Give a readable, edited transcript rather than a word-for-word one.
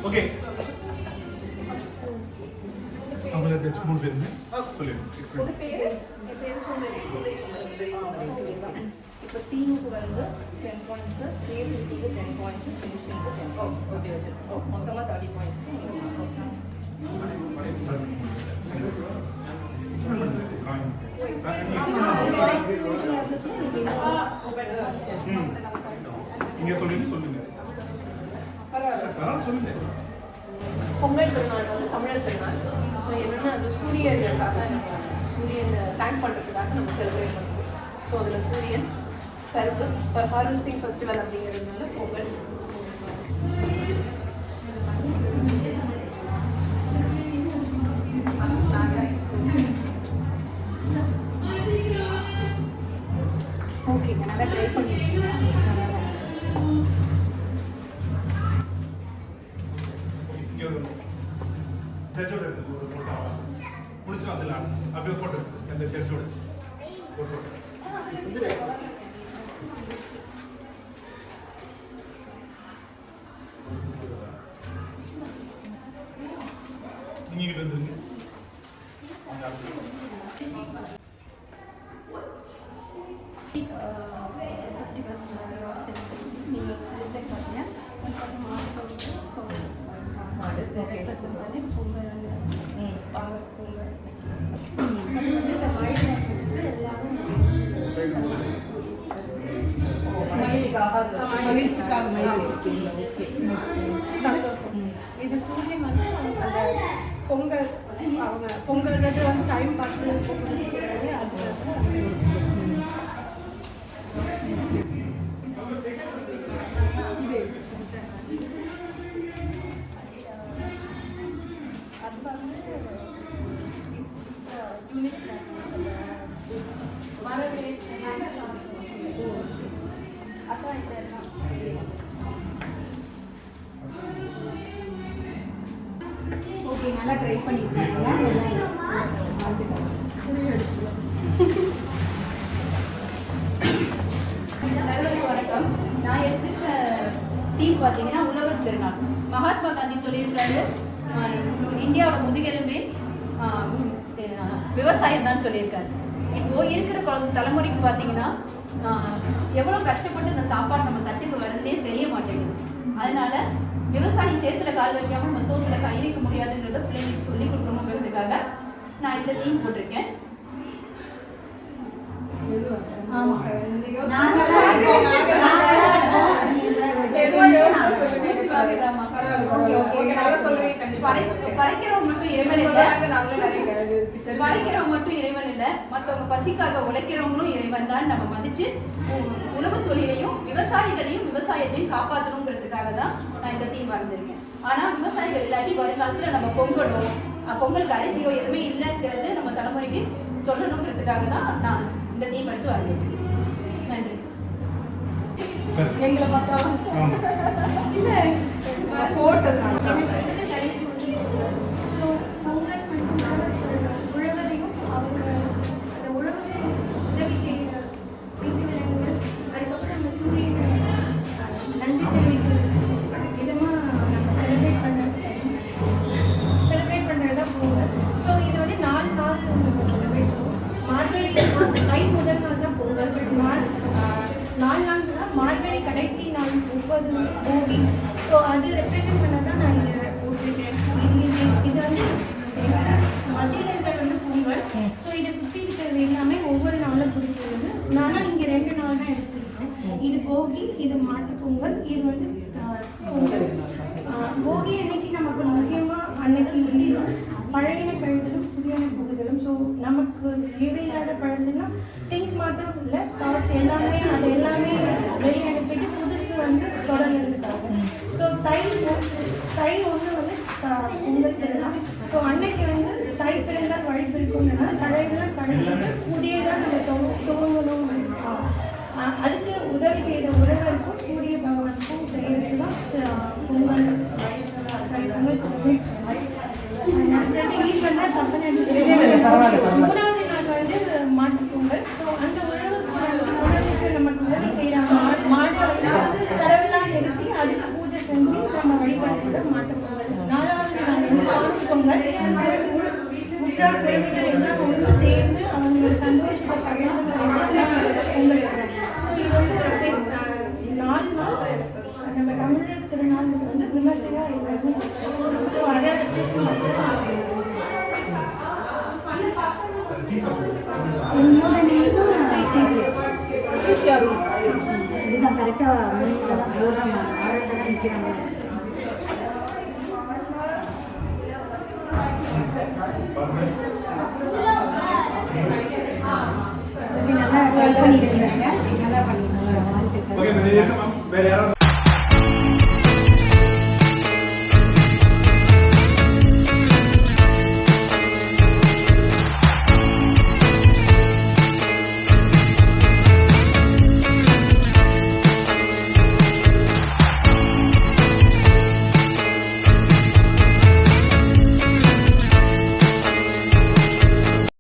Okay அவங்கள பேச்சு மூணு பேருங்க சொல்லுங்க. ஒரு பேர் என் பேர் சுந்தரி. இப்போ டீமுக்கு வந்து 10 பாயிண்ட்ஸு, கிரியேட்டிவிட்டிக்கு 10 பாயிண்ட்ஸு, ஃபினிஷிங்க்கு 10 பாயிண்ட்ஸ் அப்படி வச்சுருக்கோம். மொத்தமாக 30 பாயிண்ட்ஸ் நீங்க சொல்லுங்க சொல்லுங்க. பொங்கல் திருநாள் வந்து தமிழர் திருநாள். ஸோ என்னென்னா அது சூரியனுக்காக சூரியனை தேங்க் பண்ணுறதுக்காக நம்ம செலிப்ரேட் பண்ணுவோம். ஸோ அதில் சூரியன் கருப்பு ஃபார் ஹார்வெஸ்டிங் ஃபெஸ்டிவல் அப்படிங்கிறதுனால பொங்கல். ஓகே நல்லா ட்ரை பண்ணிருக்கீங்க. முடிச்சு அதில் அப்படியே போட்டோ அந்த சர்ச்சோட போட்டோ நீங்க கிட்ட வந்துருங்க. மகிழ்ச்சிக்காக இது சூரியன் வந்து அந்த பொங்கல் அவங்க பொங்கல்ன்றது வந்து டைம் பார்த்து ஓகே நல்லா ட்ரை பண்ணியிருக்கீங்க. வணக்கம். நான் எடுத்துக்க டீம் பார்த்தீங்கன்னா உழவர் திருநாள். மகாத்மா காந்தி சொல்லியிருக்காரு இந்தியாவோட முதுகெலும்பே விவசாயம் தான் சொல்லியிருக்காரு. இப்போ இருக்கிற தலைமுறைக்கு பார்த்தீங்கன்னா எவ்வளோ கஷ்டப்பட்டு இந்த சாப்பாடு நம்ம தட்டுக்கு வரதுனே தெரிய மாட்டேங்குது. அதனால விவசாயி சேத்துல கால் வைக்காம நம்ம சோத்துல கை வைக்க முடியாதுங்கிறத பிள்ளைங்களுக்கு சொல்லி கொடுக்கணுங்கிறதுக்காக நான் இந்த தீம் போட்டிருக்கேன். படைக்கிறவங்க மட்டும் இறைவன் இல்லை, மற்றவங்க பசிக்காக உழைக்கிறவங்களும் இறைவன் தான். நம்ம மதிச்சு உணவு தொழிலையும் விவசாயிகளையும் விவசாயத்தையும் காப்பாற்றணுங்கிறதுக்காக தான் நான் இந்த தீம் வரைஞ்சிருக்கேன். ஆனால் விவசாயிகள் இல்லாட்டி வருங்காலத்தில் நம்ம பொங்கலுக்கு அரிசியோ எதுவுமே இல்லைங்கிறது நம்ம தலைமுறைக்கு சொல்லணுங்கிறதுக்காக தான் நான் இந்த தீம் எடுத்து வரைஞ்சிருக்கேன். நன்றி. எங்களை பார்த்தா இல்லை உழவரையும் அவங்க அந்த உழவுக்கு உதவி செய்கிற வீட்டு விலங்குகள், அதுக்கப்புறம் நம்ம சூரியனை நன்றி தெரிவிக்கிற விதமாக நம்ம செலிப்ரேட் பண்ணுறது தான் பொங்கல். ஸோ இது வந்து 4 நாள் நம்ம செலிப்ரேட் பண்ணுவோம். மார்கழி தை முதல் நாள் தான் பொங்கல். 4 நாள் தான் மார்கழி கடைசி நாள் 30 போகி. ஸோ அது ரெப்ரசென்ட் பண்ண தான் நான் இதை போட்டிருக்கேன். இது வந்து மத்தியில் வந்து பொங்கல். ஸோ இதை சுற்றி இருக்கிறது எல்லாமே ஒவ்வொரு நாளும் குறிக்கிறது. நானும் இங்கே 2 நாள் தான் எடுத்துருக்கேன். இது போகி, இது மாட்டு பொங்கல், இது வந்து பொங்கல். போகி அன்னைக்கு நமக்கு முக்கியமாக அன்னைக்கு பழையன கழுதலும் புதியன புகுதலும். ஸோ நமக்கு தேவையில்லாத பழசுன்னா திங்ஸ் மாத்திரம் இல்லை, தாட்ஸ் எல்லாமே அது எல்லாமே வெளியே அனுப்பிட்டு புதுசு வந்து தொடங்குறதுக்காக. ஸோ தை 1 வந்து பொங்கல் திருநாள். ஸோ அன்னைக்கு வந்து தை பிறந்தால் வழி பிரிக்கும்னா பழையதெல்லாம் கழிச்சுட்டு புதியதான் நம்ம துவங்கணும். அதுக்கு உதவி செய்த உறவருக்கும் சூரிய பகவானுக்கும் செய்யறதுக்கு தான் பொங்கல். மூணாவது நாள் வந்து மாட்டு பொங்கல். ஸோ அந்த உழவுக்கு நமக்கு உதவி செய்யறாங்க. மாடை வந்து கடவுளாக நிறுத்தி அதுக்கு பூஜை செஞ்சு நம்ம வழிபடுறது மாட்டு நாலாவது நாள் வந்து காணும் பொங்கல். முற்றார் குழந்தைகள் எல்லாம் ஒன்று சேர்ந்து அவங்களோட சந்தோஷத்தை பகிர்ந்து பொங்கல். ஸோ இது வந்து ஒரு 4 நாள் நம்ம தமிழர் திருநாள் வந்து விமர்சையாக எல்லாருமே ஸோ அதை என்னோட நேமும் இதுதான் கரெக்டாக ப்ரோக்ராம் ஆரம்பிக்கிறாங்க.